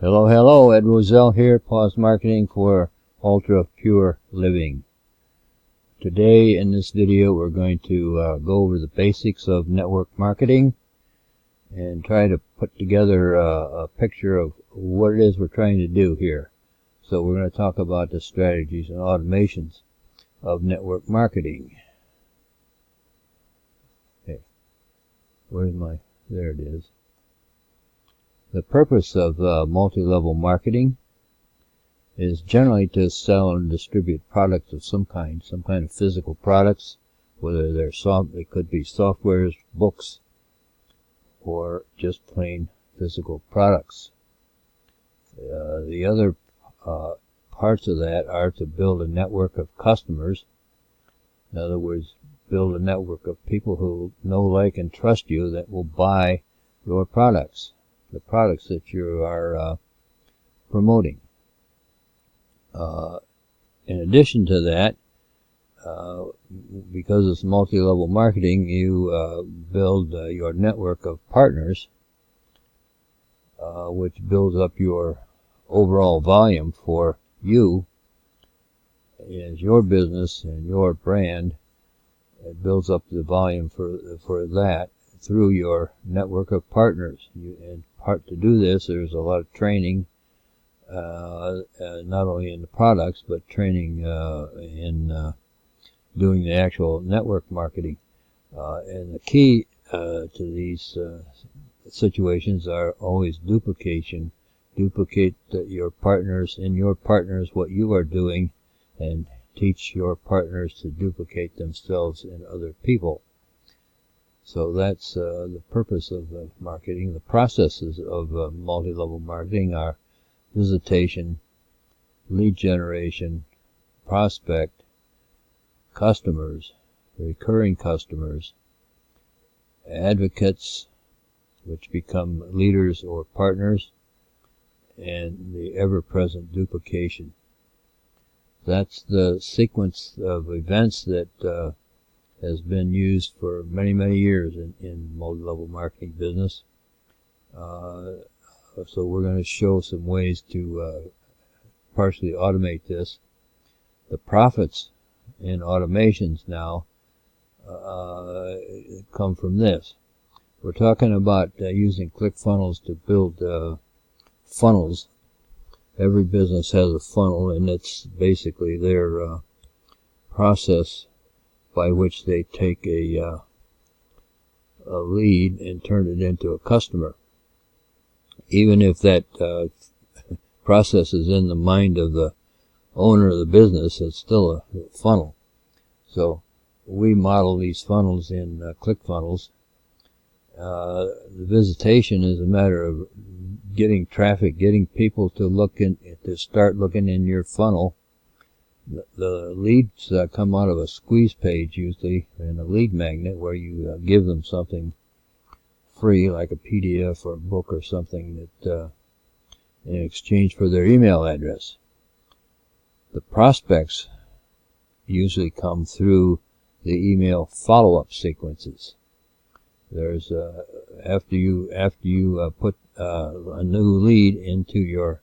Hello, hello, Ed Roselle here, Pause Marketing for Ultra Pure Living. Today in this video we're going to go over the basics of network marketing and try to put together a picture of what it is we're trying to do here. So we're going to talk about the strategies and automations of network marketing. Okay, there it is. The purpose of multi-level marketing is generally to sell and distribute products of some kind of physical products, whether they're it could be softwares, books, or just plain physical products. The other parts of that are to build a network of customers. In other words, build a network of people who know, like, and trust you that will buy your products, the products that you are promoting. In addition to that, because it's multi-level marketing, you build your network of partners, which builds up your overall volume for you as your business and your brand. It builds up the volume for that through your network of partners. To do this, there's a lot of training, not only in the products, but training in doing the actual network marketing. And the key to these situations are always duplication. Duplicate your partners what you are doing, and teach your partners to duplicate themselves in other people. So that's the purpose of marketing. The processes of multi-level marketing are visitation, lead generation, prospect, customers, recurring customers, advocates, which become leaders or partners, and the ever-present duplication. That's the sequence of events that has been used for many, many years in multi-level marketing business. So we're going to show some ways to partially automate this. The profits in automations now come from this. We're talking about using ClickFunnels to build funnels. Every business has a funnel, and it's basically their process by which they take a lead and turn it into a customer. Even if that process is in the mind of the owner of the business, it's still a funnel. So we model these funnels in ClickFunnels. The visitation is a matter of getting traffic, getting people to start looking in your funnel. The leads come out of a squeeze page usually, and a lead magnet where you give them something free, like a PDF or a book or something, that in exchange for their email address. The prospects usually come through the email follow-up sequences. There's after you put a new lead into your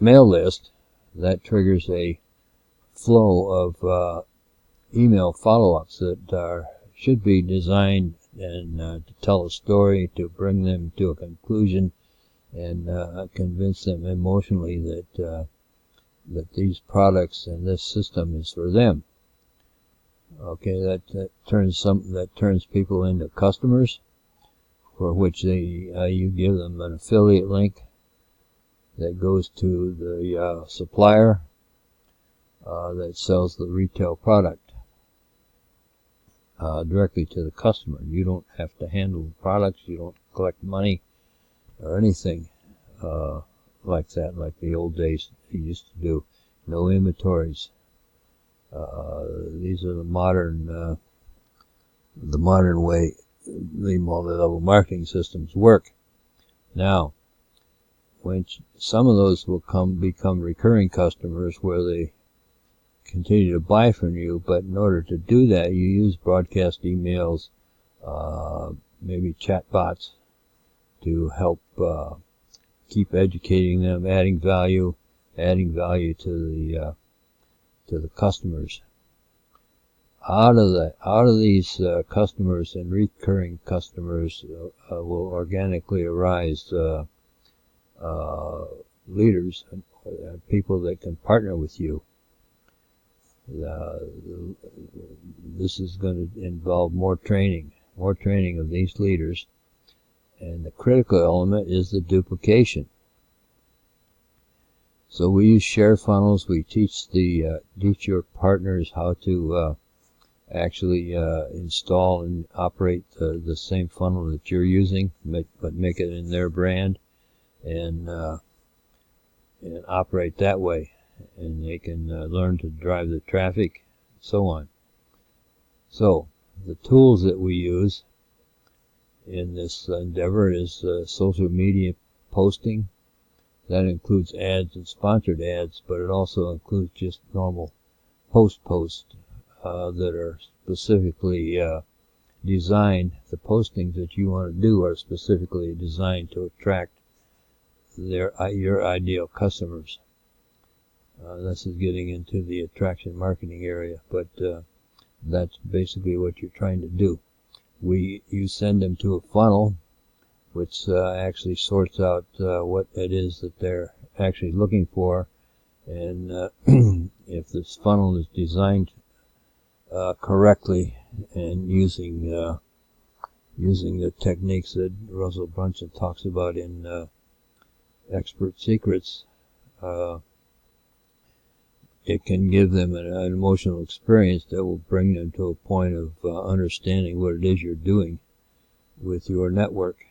mail list, that triggers a flow of email follow-ups that should be designed and to tell a story, to bring them to a conclusion, and convince them emotionally that these products and this system is for them. Okay, that turns people into customers, for which you give them an affiliate link that goes to the supplier that sells the retail product directly to the customer. You don't have to handle the products. You don't collect money or anything like that, like the old days you used to do. No inventories. These are the modern way the multi-level marketing systems work. Now, when some of those will become recurring customers where they continue to buy from you, but in order to do that, you use broadcast emails, maybe chatbots, to help keep educating them, adding value to the customers. Out of these customers and recurring customers will organically arise leaders, people that can partner with you. This is going to involve more training of these leaders, and the critical element is the duplication. So we use share funnels. We teach your partners how to actually install and operate the same funnel that you're using, but make it in their brand, and operate that way. And they can learn to drive the traffic, so on. So the tools that we use in this endeavor is social media posting. That includes ads and sponsored ads, but it also includes just normal posts that are specifically designed. The postings that you want to do are specifically designed to attract your ideal customers. This is getting into the attraction marketing area, but that's basically what you're trying to do. You send them to a funnel, which actually sorts out what it is that they're actually looking for, and if this funnel is designed correctly and using the techniques that Russell Brunson talks about in Expert Secrets, it can give them an emotional experience that will bring them to a point of understanding what it is you're doing with your network.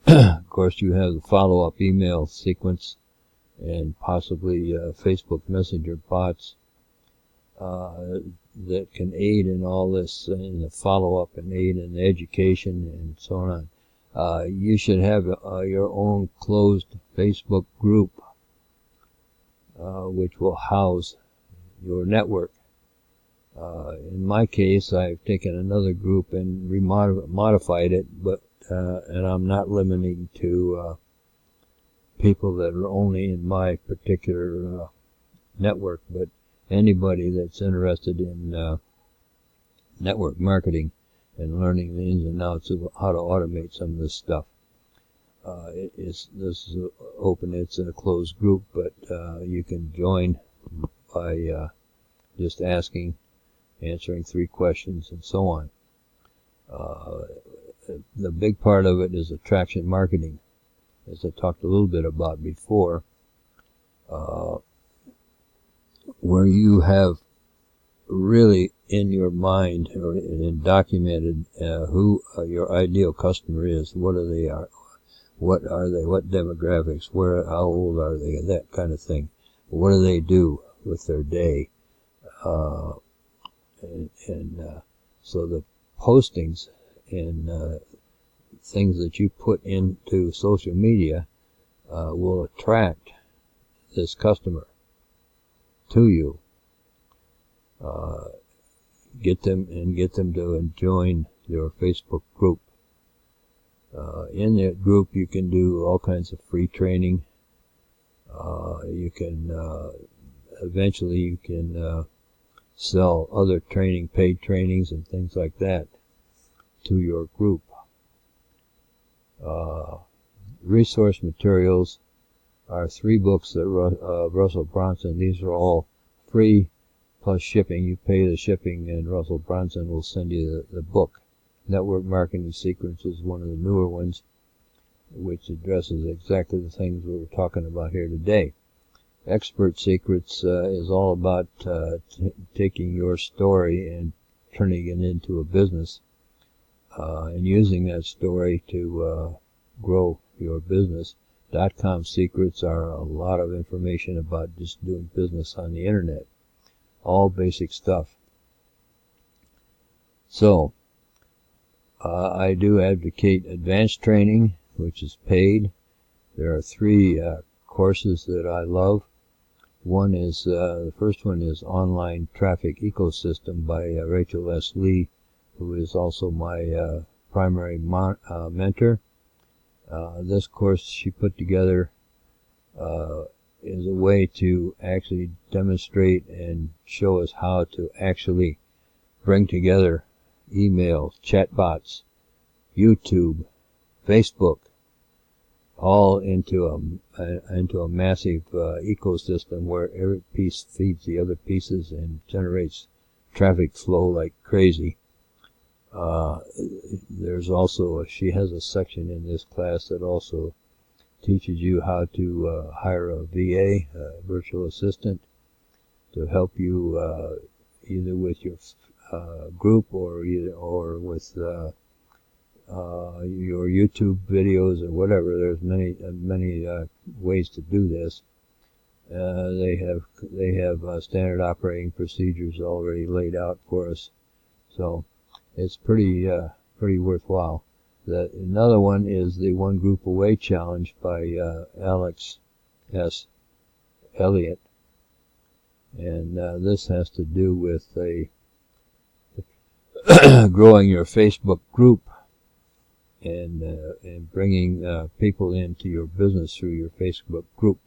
Of course, you have the follow-up email sequence and possibly Facebook Messenger bots that can aid in all this, in the follow-up, and aid in the education and so on. You should have your own closed Facebook group which will house your network. In my case, I've taken another group and modified it, but and I'm not limiting to people that are only in my particular network, but anybody that's interested in network marketing and learning the ins and outs of how to automate some of this stuff. This is open. It's in a closed group, but you can join by just answering 3 questions, and so on. The big part of it is attraction marketing, as I talked a little bit about before, where you have really in your mind or documented who your ideal customer is, what are they, what demographics, how old are they, that kind of thing. What do they do with their day? So the postings and things that you put into social media will attract this customer to you. Get them to join your Facebook group. In that group, you can do all kinds of free training. You can eventually sell other paid trainings and things like that to your group. Resource materials are 3 books that Russell Brunson. These are all free plus shipping. You pay the shipping, and Russell Brunson will send you the book. Network Marketing Secrets is one of the newer ones, which addresses exactly the things we were talking about here today. Expert Secrets is all about taking your story and turning it into a business, and using that story to grow your business. .com secrets are a lot of information about just doing business on the internet. All basic stuff. So, I do advocate advanced training, which is paid. There are 3 courses that I love. One is, the first one is Online Traffic Ecosystem by Rachel S. Lee, who is also my primary mentor. This course she put together is a way to actually demonstrate and show us how to actually bring together email, chatbots, YouTube, Facebook, all into a massive ecosystem where every piece feeds the other pieces and generates traffic flow like crazy. There's also she has a section in this class that also teaches you how to hire a VA, virtual assistant, to help you either with your group or with your YouTube videos or whatever. There's many ways to do this. They have standard operating procedures already laid out for us, so it's pretty worthwhile. Another one is the One Group Away Challenge by Alex S. Elliott, and this has to do with growing your Facebook group and bringing people into your business through your Facebook group.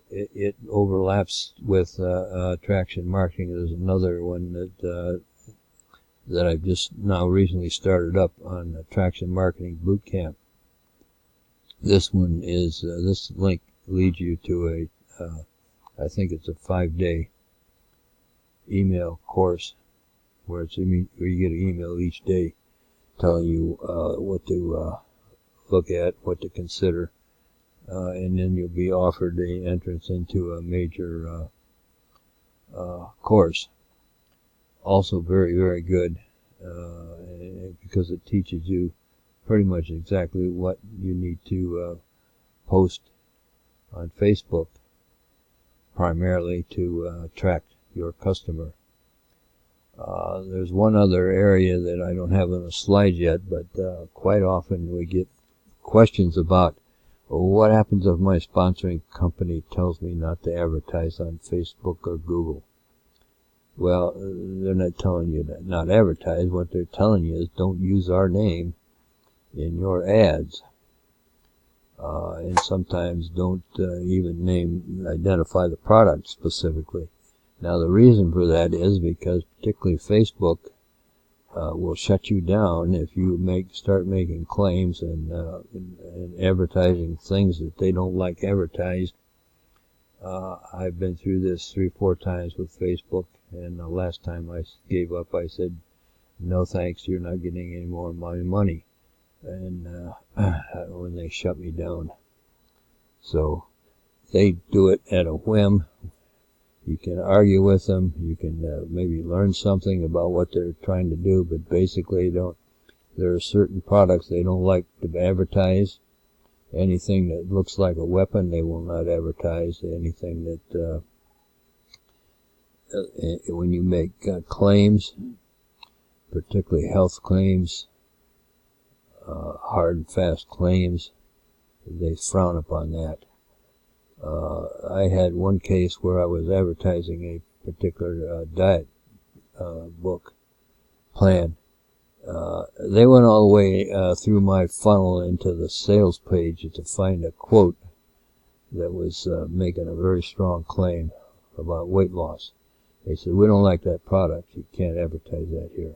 It overlaps with attraction marketing. There's another one that I've just now recently started up on Attraction Marketing Bootcamp. This one is this link leads you to I think it's a 5-day email course where you get an email each day telling you what to look at, what to consider, and then you'll be offered the entrance into a major course. Also very, very good because it teaches you pretty much exactly what you need to post on Facebook, primarily to attract your customer. There's one other area that I don't have on the slides yet, but quite often we get questions about, what happens if my sponsoring company tells me not to advertise on Facebook or Google? Well, they're not telling you that not advertise. What they're telling you is don't use our name in your ads. And sometimes don't even identify the product specifically. Now, the reason for that is because particularly Facebook will shut you down if you start making claims and advertising things that they don't like advertised. I've been through this 3 or 4 times with Facebook, and the last time I gave up, I said, no thanks, you're not getting any more of my money. And when they shut me down. So they do it at a whim. You can argue with them. You can maybe learn something about what they're trying to do, but basically there are certain products they don't like to advertise. Anything that looks like a weapon, they will not advertise. Anything that when you make claims, particularly health claims, hard and fast claims, they frown upon that. I had one case where I was advertising a particular diet book plan. They went all the way through my funnel into the sales page to find a quote that was making a very strong claim about weight loss. They said, we don't like that product. You can't advertise that here.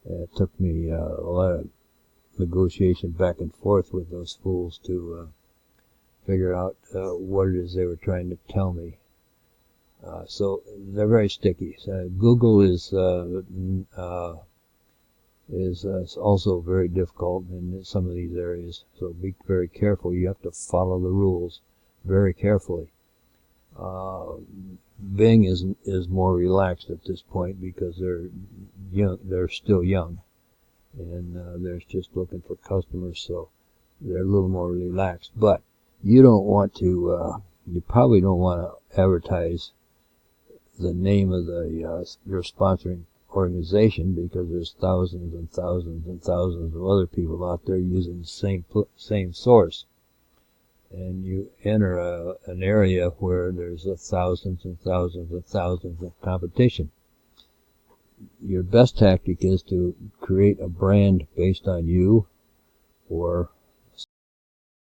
And it took me a lot of negotiation back and forth with those fools to figure out what it is they were trying to tell me. So they're very sticky. Google is also very difficult in some of these areas. So be very careful. You have to follow the rules very carefully. Bing is more relaxed at this point because they're young. They're still young, and they're just looking for customers. So they're a little more relaxed. But you don't want to. You probably don't want to advertise the name of your sponsoring organization, because there's thousands and thousands and thousands of other people out there using the same source, and you enter an area where there's thousands and thousands and thousands of competition. your best tactic is to create a brand based on you, or